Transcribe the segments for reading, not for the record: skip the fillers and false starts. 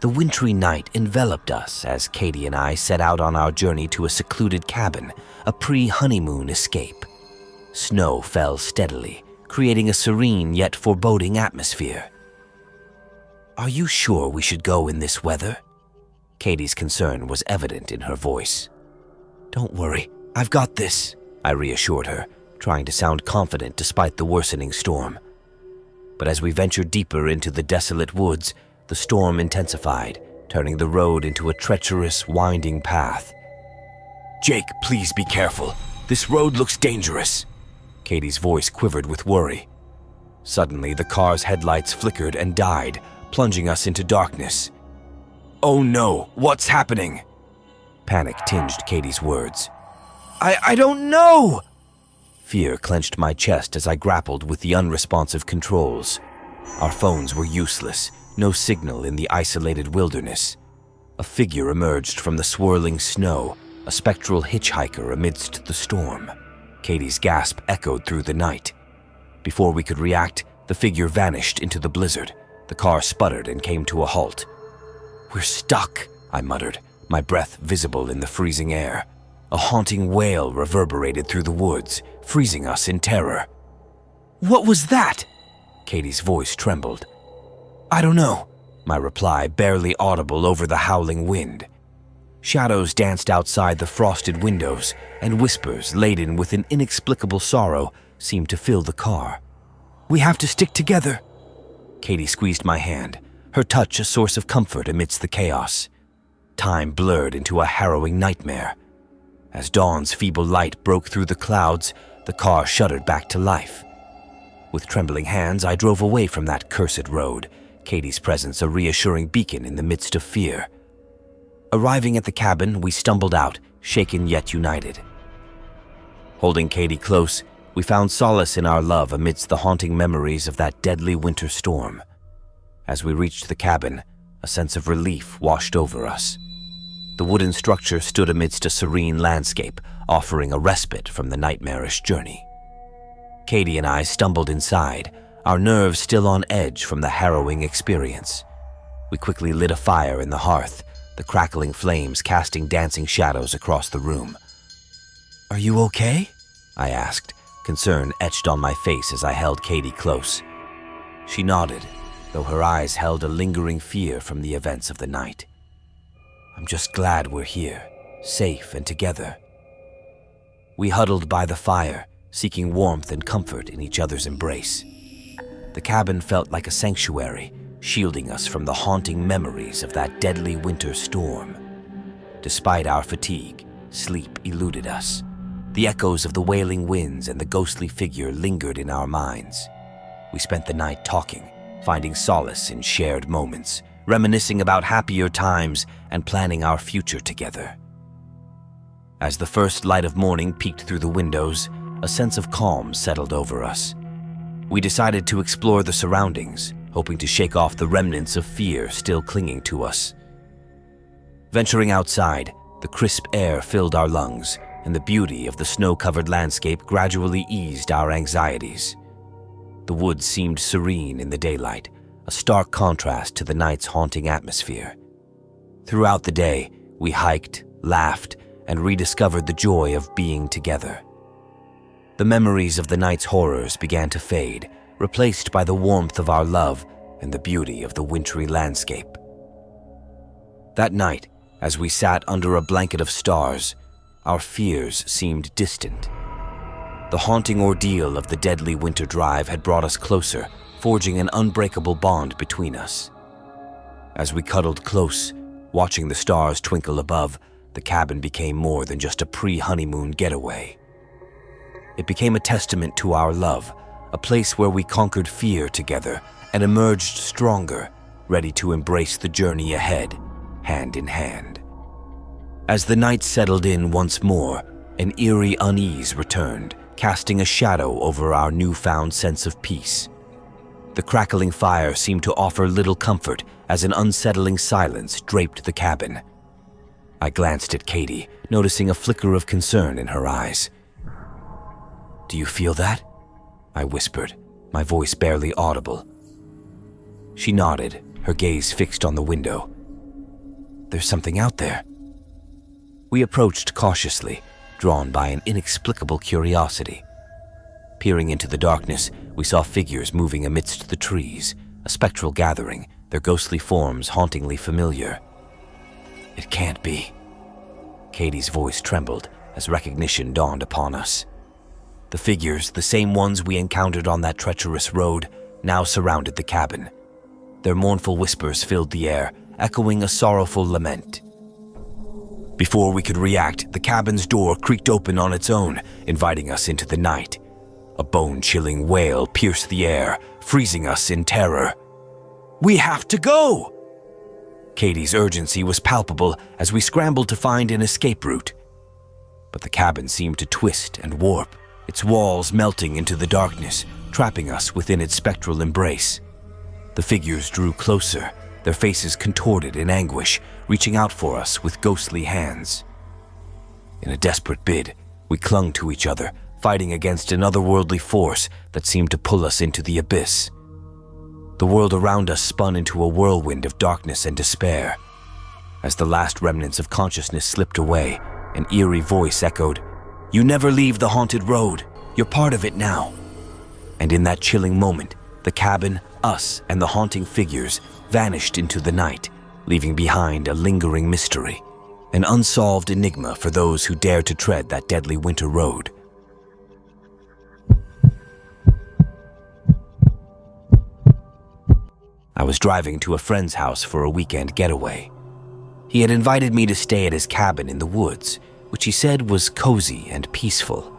The wintry night enveloped us as Katie and I set out on our journey to a secluded cabin, a pre-honeymoon escape. Snow fell steadily, creating a serene yet foreboding atmosphere. "Are you sure we should go in this weather?" Katie's concern was evident in her voice. "Don't worry, I've got this," I reassured her, trying to sound confident despite the worsening storm. But as we ventured deeper into the desolate woods, the storm intensified, turning the road into a treacherous, winding path. "Jake, please be careful. This road looks dangerous." Katie's voice quivered with worry. Suddenly, the car's headlights flickered and died, plunging us into darkness. "Oh no, what's happening?" Panic tinged Katie's words. I don't know!" Fear clenched my chest as I grappled with the unresponsive controls. Our phones were useless, no signal in the isolated wilderness. A figure emerged from the swirling snow, a spectral hitchhiker amidst the storm. Katie's gasp echoed through the night. Before we could react, the figure vanished into the blizzard. The car sputtered and came to a halt. "We're stuck," I muttered, my breath visible in the freezing air. A haunting wail reverberated through the woods, freezing us in terror. "What was that?" Katie's voice trembled. "I don't know," my reply barely audible over the howling wind. Shadows danced outside the frosted windows, and whispers laden with an inexplicable sorrow seemed to fill the car. "We have to stick together." Katie squeezed my hand, her touch a source of comfort amidst the chaos. Time blurred into a harrowing nightmare. As dawn's feeble light broke through the clouds, the car shuddered back to life. With trembling hands, I drove away from that cursed road, Katie's presence a reassuring beacon in the midst of fear. Arriving at the cabin, we stumbled out, shaken yet united. Holding Katie close, we found solace in our love amidst the haunting memories of that deadly winter storm. As we reached the cabin, a sense of relief washed over us. The wooden structure stood amidst a serene landscape, offering a respite from the nightmarish journey. Katie and I stumbled inside, our nerves still on edge from the harrowing experience. We quickly lit a fire in the hearth, the crackling flames casting dancing shadows across the room. "Are you okay?" I asked, concern etched on my face as I held Katie close. She nodded, though her eyes held a lingering fear from the events of the night. "I'm just glad we're here, safe and together." We huddled by the fire, seeking warmth and comfort in each other's embrace. The cabin felt like a sanctuary, shielding us from the haunting memories of that deadly winter storm. Despite our fatigue, sleep eluded us. The echoes of the wailing winds and the ghostly figure lingered in our minds. We spent the night talking, finding solace in shared moments, reminiscing about happier times and planning our future together. As the first light of morning peeked through the windows, a sense of calm settled over us. We decided to explore the surroundings, hoping to shake off the remnants of fear still clinging to us. Venturing outside, the crisp air filled our lungs, and the beauty of the snow-covered landscape gradually eased our anxieties. The woods seemed serene in the daylight, a stark contrast to the night's haunting atmosphere. Throughout the day, we hiked, laughed, and rediscovered the joy of being together. The memories of the night's horrors began to fade, replaced by the warmth of our love and the beauty of the wintry landscape. That night, as we sat under a blanket of stars, our fears seemed distant. The haunting ordeal of the deadly winter drive had brought us closer, forging an unbreakable bond between us. As we cuddled close, watching the stars twinkle above, the cabin became more than just a pre-honeymoon getaway. It became a testament to our love, a place where we conquered fear together and emerged stronger, ready to embrace the journey ahead, hand in hand. As the night settled in once more, an eerie unease returned, casting a shadow over our newfound sense of peace. The crackling fire seemed to offer little comfort as an unsettling silence draped the cabin. I glanced at Katie, noticing a flicker of concern in her eyes. "Do you feel that?" I whispered, my voice barely audible. She nodded, her gaze fixed on the window, There's something out there. We approached cautiously, drawn by an inexplicable curiosity. Peering into the darkness, we saw figures moving amidst the trees, a spectral gathering, their ghostly forms hauntingly familiar. It can't be. Katie's voice trembled as recognition dawned upon us. The figures, the same ones we encountered on that treacherous road, now surrounded the cabin. Their mournful whispers filled the air, echoing a sorrowful lament. Before we could react, the cabin's door creaked open on its own, inviting us into the night. A bone-chilling wail pierced the air, freezing us in terror. "We have to go!" Katie's urgency was palpable as we scrambled to find an escape route. But the cabin seemed to twist and warp, its walls melting into the darkness, trapping us within its spectral embrace. The figures drew closer, their faces contorted in anguish, reaching out for us with ghostly hands. In a desperate bid, we clung to each other, fighting against an otherworldly force that seemed to pull us into the abyss. The world around us spun into a whirlwind of darkness and despair. As the last remnants of consciousness slipped away, an eerie voice echoed, "You never leave the haunted road. You're part of it now." And in that chilling moment, the cabin, us, and the haunting figures vanished into the night, leaving behind a lingering mystery, an unsolved enigma for those who dare to tread that deadly winter road. I was driving to a friend's house for a weekend getaway. He had invited me to stay at his cabin in the woods, which he said was cozy and peaceful.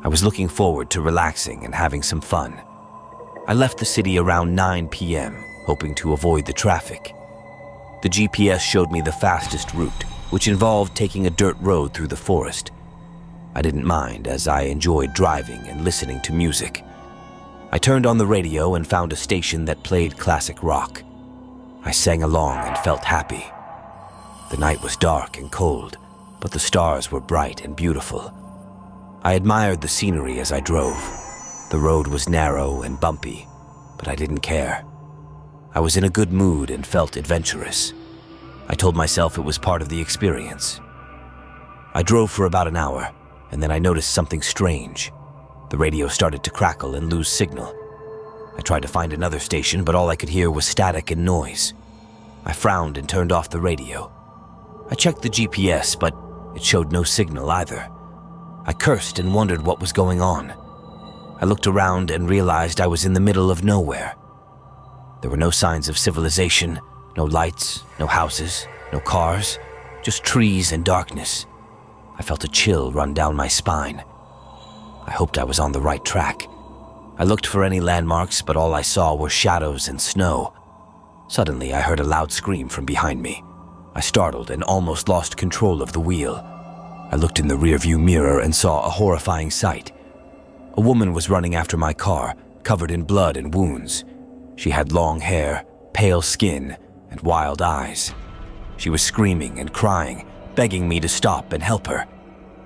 I was looking forward to relaxing and having some fun. I left the city around 9 p.m., hoping to avoid the traffic. The GPS showed me the fastest route, which involved taking a dirt road through the forest. I didn't mind, as I enjoyed driving and listening to music. I turned on the radio and found a station that played classic rock. I sang along and felt happy. The night was dark and cold, but the stars were bright and beautiful. I admired the scenery as I drove. The road was narrow and bumpy, but I didn't care. I was in a good mood and felt adventurous. I told myself it was part of the experience. I drove for about an hour, and then I noticed something strange. The radio started to crackle and lose signal. I tried to find another station, but all I could hear was static and noise. I frowned and turned off the radio. I checked the GPS, but it showed no signal either. I cursed and wondered what was going on. I looked around and realized I was in the middle of nowhere. There were no signs of civilization, no lights, no houses, no cars, just trees and darkness. I felt a chill run down my spine. I hoped I was on the right track. I looked for any landmarks, but all I saw were shadows and snow. Suddenly, I heard a loud scream from behind me. I startled and almost lost control of the wheel. I looked in the rearview mirror and saw a horrifying sight. A woman was running after my car, covered in blood and wounds. She had long hair, pale skin, and wild eyes. She was screaming and crying, begging me to stop and help her.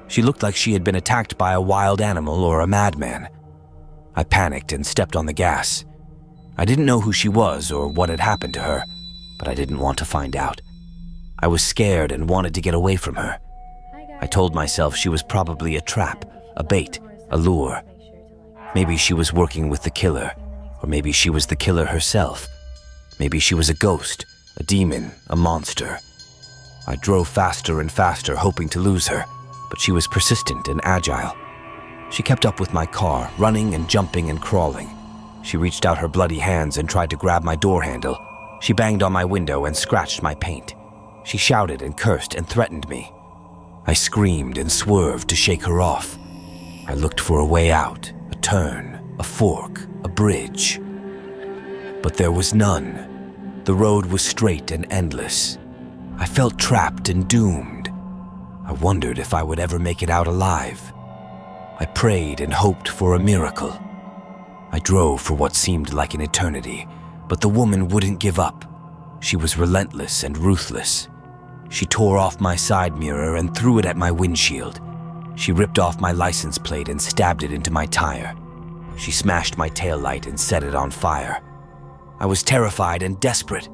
She looked like she had been attacked by a wild animal or a madman. I panicked and stepped on the gas. I didn't know who she was or what had happened to her, but I didn't want to find out. I was scared and wanted to get away from her. I told myself she was probably a trap, a bait, a lure. Maybe she was working with the killer, or maybe she was the killer herself. Maybe she was a ghost, a demon, a monster. I drove faster and faster, hoping to lose her, but she was persistent and agile. She kept up with my car, running and jumping and crawling. She reached out her bloody hands and tried to grab my door handle. She banged on my window and scratched my paint. She shouted and cursed and threatened me. I screamed and swerved to shake her off. I looked for a way out, a turn, a fork, a bridge. But there was none. The road was straight and endless. I felt trapped and doomed. I wondered if I would ever make it out alive. I prayed and hoped for a miracle. I drove for what seemed like an eternity, but the woman wouldn't give up. She was relentless and ruthless. She tore off my side mirror and threw it at my windshield. She ripped off my license plate and stabbed it into my tire. She smashed my taillight and set it on fire. I was terrified and desperate.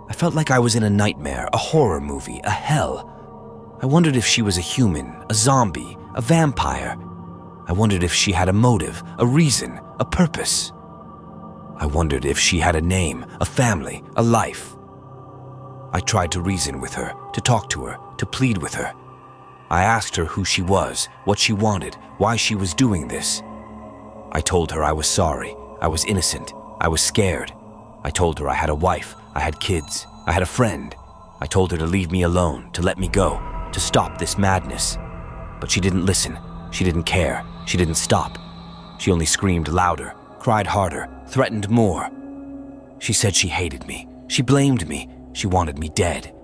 I felt like I was in a nightmare, a horror movie, a hell. I wondered if she was a human, a zombie, a vampire. I wondered if she had a motive, a reason, a purpose. I wondered if she had a name, a family, a life. I tried to reason with her, to talk to her, to plead with her. I asked her who she was, what she wanted, why she was doing this. I told her I was sorry, I was innocent, I was scared. I told her I had a wife, I had kids, I had a friend. I told her to leave me alone, to let me go, to stop this madness. But she didn't listen, she didn't care, she didn't stop. She only screamed louder, cried harder, threatened more. She said she hated me, she blamed me, she wanted me dead.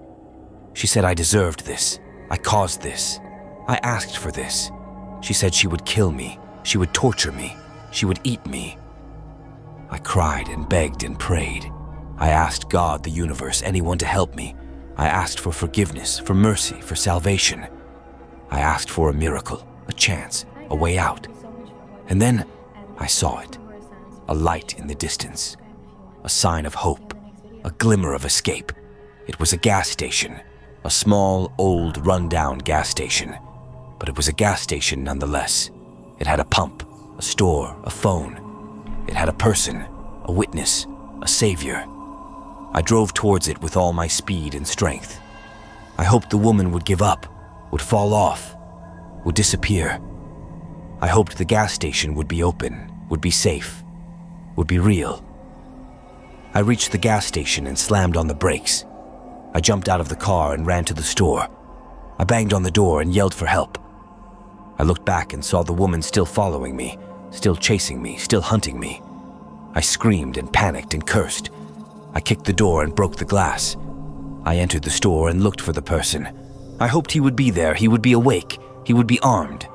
She said I deserved this, I caused this, I asked for this. She said she would kill me, she would torture me, she would eat me. I cried and begged and prayed. I asked God, the universe, anyone to help me. I asked for forgiveness, for mercy, for salvation. I asked for a miracle, a chance, a way out. And then I saw it, a light in the distance, a sign of hope, a glimmer of escape. It was a gas station, a small, old, run-down gas station. But it was a gas station nonetheless. It had a pump, a store, a phone. It had a person, a witness, a savior. I drove towards it with all my speed and strength. I hoped the woman would give up, would fall off, would disappear. I hoped the gas station would be open, would be safe, would be real. I reached the gas station and slammed on the brakes. I jumped out of the car and ran to the store. I banged on the door and yelled for help. I looked back and saw the woman still following me, still chasing me, still hunting me. I screamed and panicked and cursed. I kicked the door and broke the glass. I entered the store and looked for the person. I hoped he would be there, he would be awake, he would be armed.